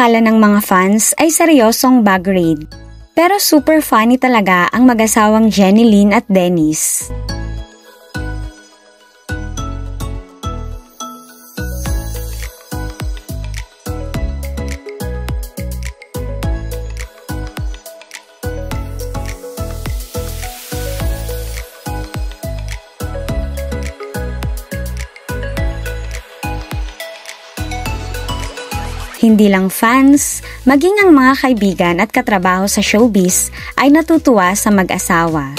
akala ng mga fans ay seryosong bag raid. Pero super funny talaga ang mag-asawang Jenilyn at Dennis. Hindi lang fans, maging ang mga kaibigan at katrabaho sa showbiz ay natutuwa sa mag-asawa.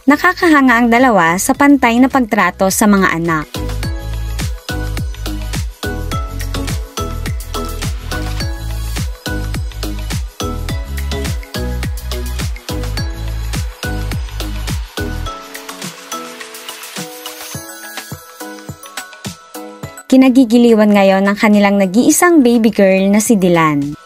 Nakakahanga ang dalawa sa pantay na pagtrato sa mga anak. Kinagigiliwan ngayon ng kanilang nag-iisang baby girl na si Dylan.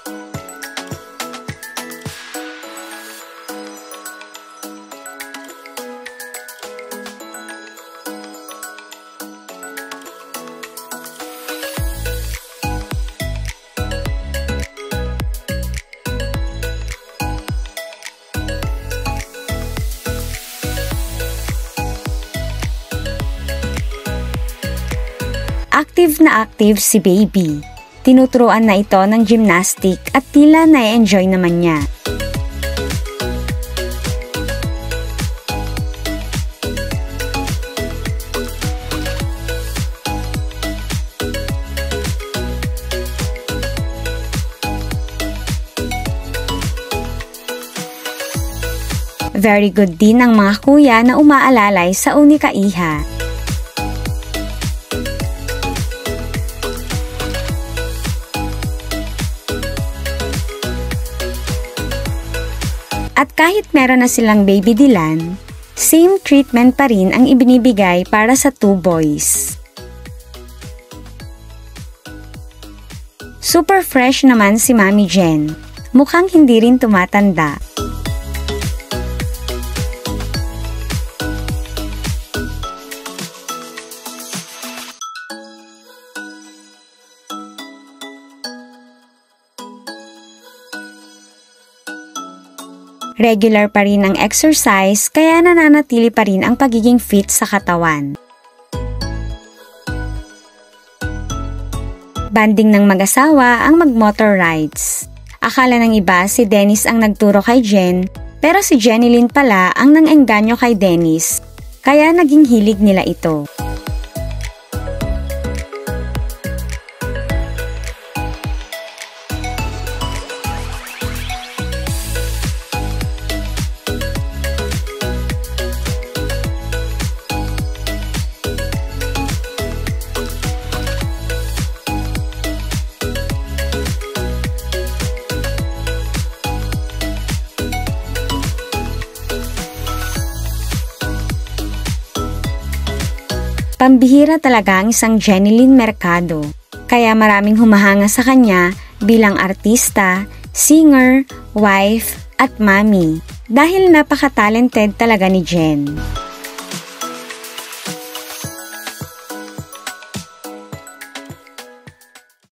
Active na active si baby. Tinuturuan na ito ng gymnastic at tila na-enjoy naman niya. Very good din ang mga kuya na umaalalay sa unika-iha. At kahit meron na silang baby Dylan, same treatment pa rin ang ibinibigay para sa 2 boys. Super fresh naman si Mami Jen. Mukhang hindi rin tumatanda. Regular pa rin ang exercise kaya nananatili pa rin ang pagiging fit sa katawan. Banding ng mag-asawa ang mag-motor rides. Akala ng iba si Dennis ang nagturo kay Jen, pero si Jenilyn pala ang nang-engganyo kay Dennis, kaya naging hilig nila ito. Pambihira talaga ang isang Jenilyn Mercado, kaya maraming humahanga sa kanya bilang artista, singer, wife, at mommy dahil napaka-talented talaga ni Jen.